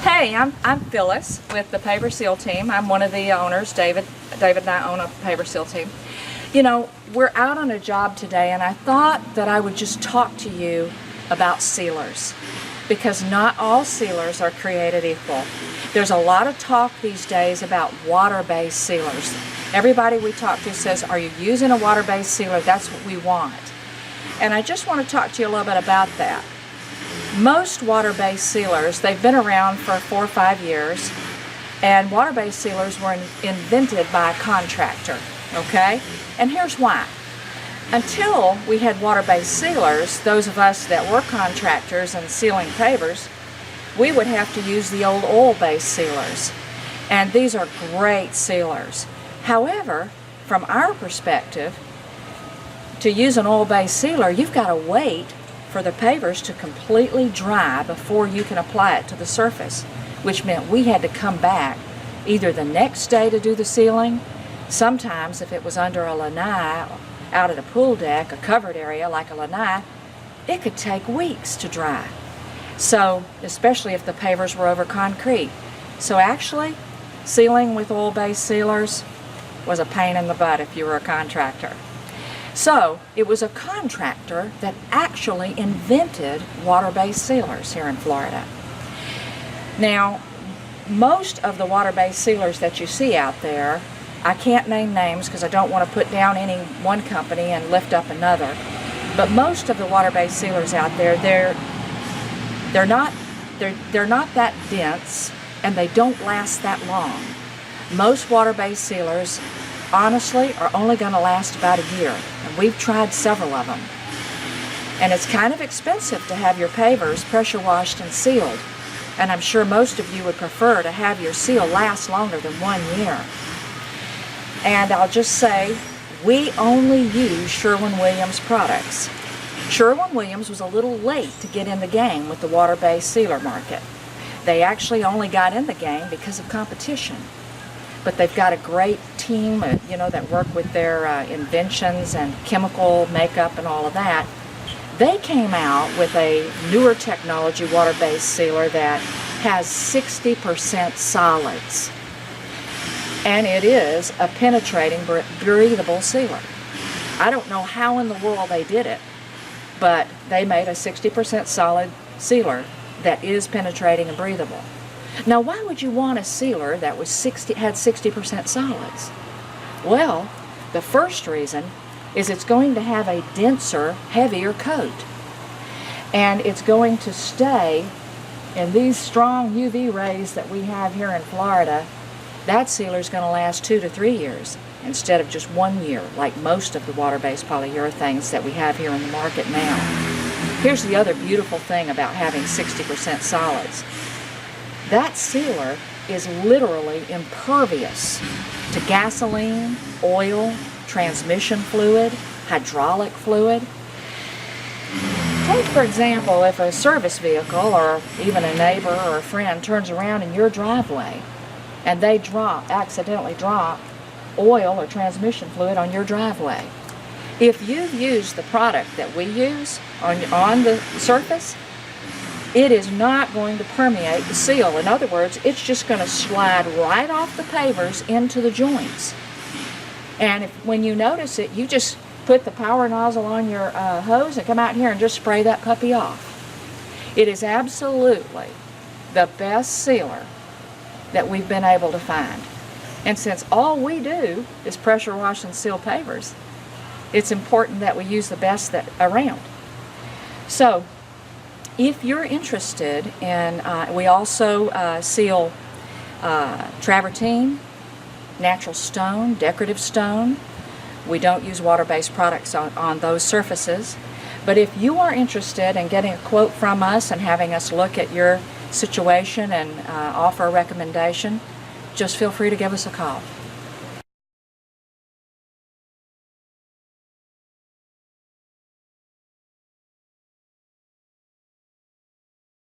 Hey, I'm Phyllis with the Paver Seal team. I'm one of the owners. David and I own a Paver Seal team. You know, we're out on a job today, and I thought that I would just talk to you about sealers, because not all sealers are created equal. There's a lot of talk these days about water-based sealers. Everybody we talk to says, are you using a water-based sealer? That's what we want. And I just want to talk to you a little bit about that. Most water-based sealers, they've been around for 4 or 5 years, and water-based sealers were invented by a contractor, okay? And here's why. Until we had water-based sealers, those of us that were contractors and sealing pavers, we would have to use the old oil-based sealers. And these are great sealers. However, from our perspective, to use an oil-based sealer, you've got to wait for the pavers to completely dry before you can apply it to the surface, which meant we had to come back either the next day to do the sealing. Sometimes if it was under a lanai out at a pool deck, a covered area like a lanai, it could take weeks to dry. So, especially if the pavers were over concrete. So actually, sealing with oil-based sealers was a pain in the butt if you were a contractor. So, it was a contractor that actually invented water-based sealers here in Florida. Now, most of the water-based sealers that you see out there, I can't name names because I don't want to put down any one company and lift up another, but most of the water-based sealers out there, they're not that dense, and they don't last that long. Most water-based sealers, honestly, are only going to last about a year, and we've tried several of them. And it's kind of expensive to have your pavers pressure washed and sealed, and I'm sure most of you would prefer to have your seal last longer than 1 year. And I'll just say, we only use Sherwin-Williams products. Sherwin-Williams was a little late to get in the game with the water-based sealer market. They actually only got in the game because of competition. But they've got a great team, that work with their inventions and chemical makeup and all of that. They came out with a newer technology water-based sealer that has 60% solids. And it is a penetrating, breathable sealer. I don't know how in the world they did it, but they made a 60% solid sealer that is penetrating and breathable. Now, why would you want a sealer that was had 60% solids? Well, the first reason is it's going to have a denser, heavier coat. And it's going to stay in these strong UV rays that we have here in Florida. That sealer is going to last 2 to 3 years instead of just 1 year, like most of the water-based polyurethanes that we have here in the market now. Here's the other beautiful thing about having 60% solids. That sealer is literally impervious to gasoline, oil, transmission fluid, hydraulic fluid. Take, for example, if a service vehicle or even a neighbor or a friend turns around in your driveway and they accidentally drop oil or transmission fluid on your driveway. If you've used the product that we use on the surface, it is not going to permeate the seal. In other words, it's just going to slide right off the pavers into the joints. And when you notice it, you just put the power nozzle on your hose and come out here and just spray that puppy off. It is absolutely the best sealer that we've been able to find. And since all we do is pressure wash and seal pavers, it's important that we use the best around. So, if you're interested in, we also seal travertine, natural stone, decorative stone. We don't use water-based products on those surfaces. But if you are interested in getting a quote from us and having us look at your situation and offer a recommendation, just feel free to give us a call.